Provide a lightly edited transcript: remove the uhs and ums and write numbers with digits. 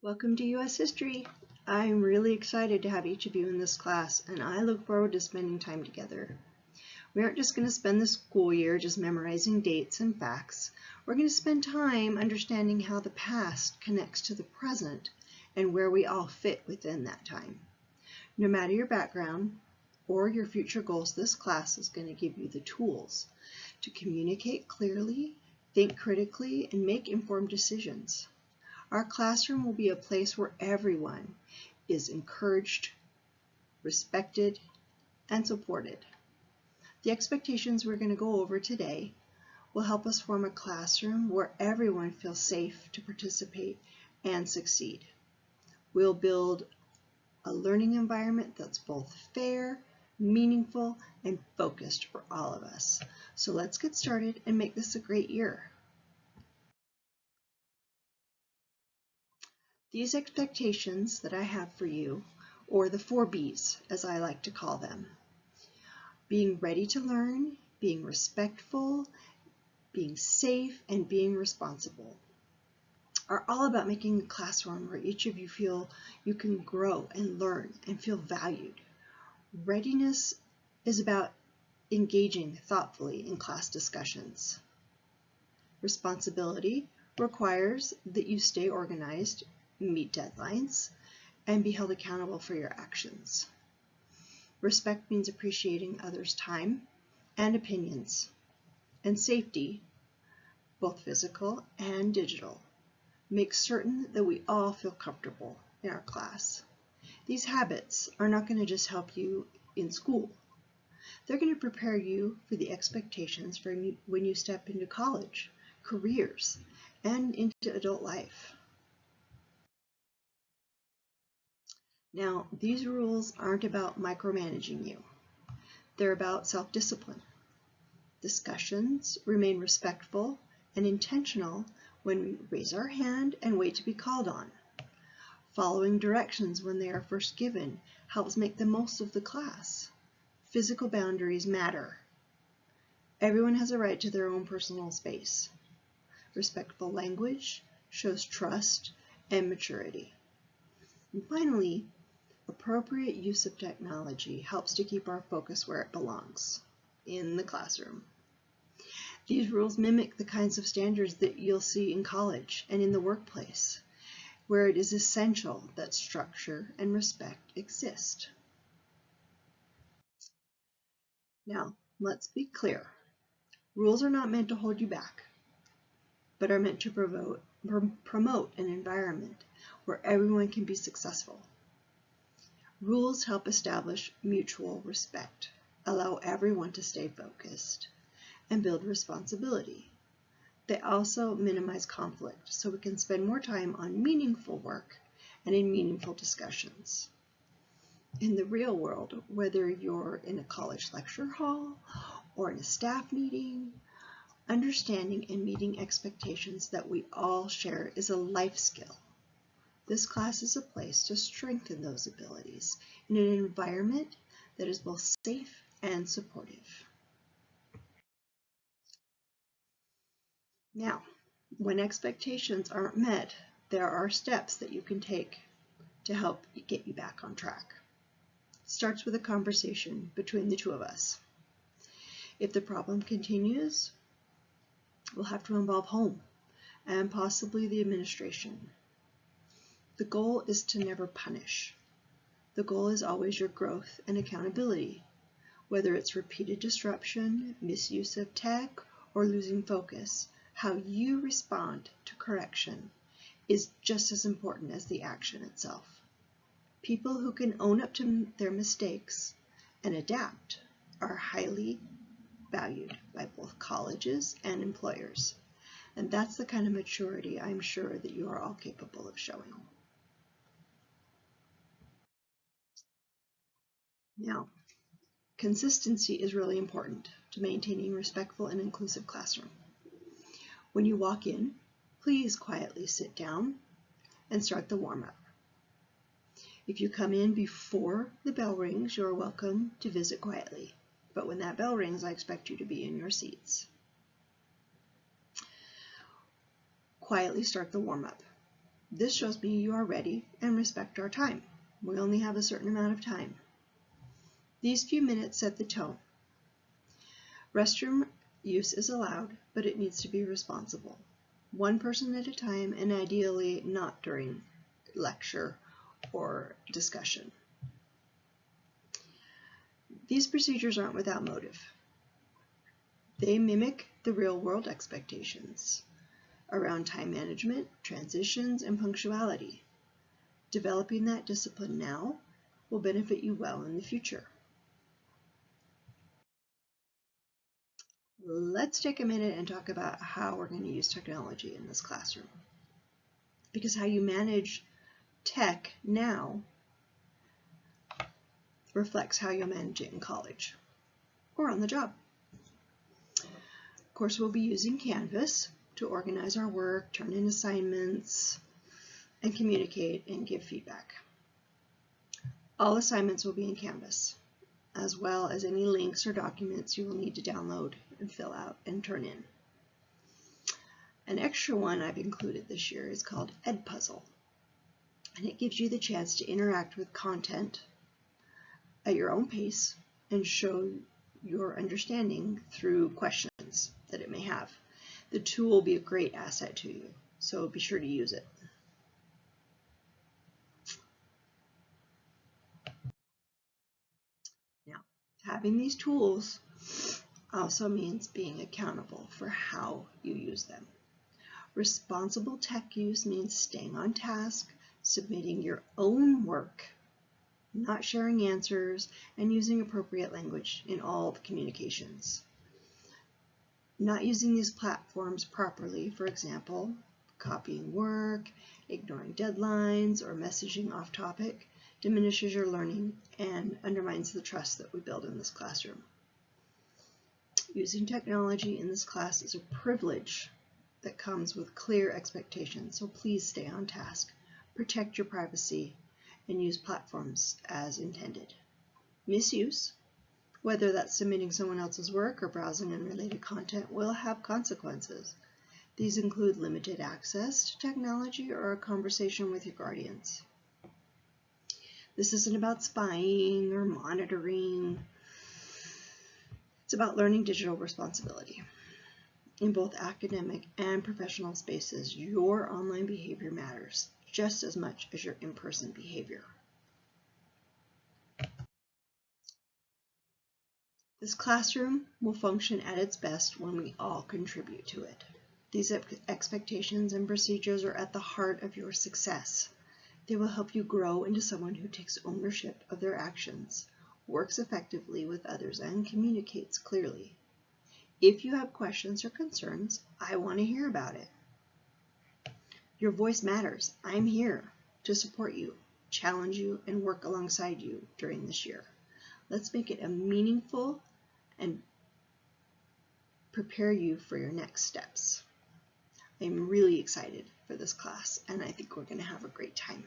Welcome to U.S. History. I'm really excited to have each of you in this class, and I look forward to spending time together. We aren't just going to spend the school year just memorizing dates and facts. We're going to spend time understanding how the past connects to the present and where we all fit within that time. No matter your background or your future goals, this class is going to give you the tools to communicate clearly, think critically, and make informed decisions. Our classroom will be a place where everyone is encouraged, respected, and supported. The expectations we're going to go over today will help us form a classroom where everyone feels safe to participate and succeed. We'll build a learning environment that's both fair, meaningful, and focused for all of us. So let's get started and make this a great year. These expectations that I have for you, or the 4 B's as I like to call them, being ready to learn, being respectful, being safe, and being responsible, are all about making a classroom where each of you feel you can grow and learn and feel valued. Readiness is about engaging thoughtfully in class discussions. Responsibility requires that you stay organized, meet deadlines, and be held accountable for your actions. Respect means appreciating others' time and opinions. And safety, both physical and digital, makes certain that we all feel comfortable in our class. These habits are not going to just help you in school. They're going to prepare you for the expectations for when you step into college, careers, and into adult life. Now, these rules aren't about micromanaging you. They're about self-discipline. Discussions remain respectful and intentional when we raise our hand and wait to be called on. Following directions when they are first given helps make the most of the class. Physical boundaries matter. Everyone has a right to their own personal space. Respectful language shows trust and maturity. And finally, appropriate use of technology helps to keep our focus where it belongs, in the classroom. These rules mimic the kinds of standards that you'll see in college and in the workplace, where it is essential that structure and respect exist. Now, let's be clear. Rules are not meant to hold you back, but are meant to promote an environment where everyone can be successful. Rules help establish mutual respect, allow everyone to stay focused, and build responsibility. They also minimize conflict, so we can spend more time on meaningful work and in meaningful discussions. In the real world, whether you're in a college lecture hall or in a staff meeting, understanding and meeting expectations that we all share is a life skill. This class is a place to strengthen those abilities in an environment that is both safe and supportive. Now, when expectations aren't met, there are steps that you can take to help get you back on track. It starts with a conversation between the two of us. If the problem continues, we'll have to involve home and possibly the administration. The goal is to never punish. The goal is always your growth and accountability, whether it's repeated disruption, misuse of tech, or losing focus. How you respond to correction is just as important as the action itself. People who can own up to their mistakes and adapt are highly valued by both colleges and employers. And that's the kind of maturity I'm sure that you are all capable of showing. Now, consistency is really important to maintaining a respectful and inclusive classroom. When you walk in, please quietly sit down and start the warm-up. If you come in before the bell rings, you're welcome to visit quietly. But when that bell rings, I expect you to be in your seats. Quietly start the warm-up. This shows me you are ready and respect our time. We only have a certain amount of time. These few minutes set the tone. Restroom use is allowed, but it needs to be responsible. One person at a time, and ideally not during lecture or discussion. These procedures aren't without motive. They mimic the real-world expectations around time management, transitions, and punctuality. Developing that discipline now will benefit you well in the future. Let's take a minute and talk about how we're going to use technology in this classroom. Because how you manage tech now reflects how you'll manage it in college or on the job. Of course, we'll be using Canvas to organize our work, turn in assignments, and communicate and give feedback. All assignments will be in Canvas, as well as any links or documents you will need to download and fill out and turn in. An extra one I've included this year is called Edpuzzle, and it gives you the chance to interact with content at your own pace and show your understanding through questions that it may have. The tool will be a great asset to you, so be sure to use it. Now, having these tools also means being accountable for how you use them. Responsible tech use means staying on task, submitting your own work, not sharing answers, and using appropriate language in all the communications. Not using these platforms properly, for example, copying work, ignoring deadlines, or messaging off topic, diminishes your learning and undermines the trust that we build in this classroom. Using technology in this class is a privilege that comes with clear expectations, so please stay on task, protect your privacy, and use platforms as intended. Misuse, whether that's submitting someone else's work or browsing unrelated content, will have consequences. These include limited access to technology or a conversation with your guardians. This isn't about spying or monitoring. It's about learning digital responsibility. In both academic and professional spaces, your online behavior matters just as much as your in-person behavior. This classroom will function at its best when we all contribute to it. These expectations and procedures are at the heart of your success. They will help you grow into someone who takes ownership of their actions, works effectively with others, and communicates clearly. If you have questions or concerns, I want to hear about it. Your voice matters. I'm here to support you, challenge you, and work alongside you during this year. Let's make it a meaningful and prepare you for your next steps. I'm really excited for this class, and I think we're going to have a great time.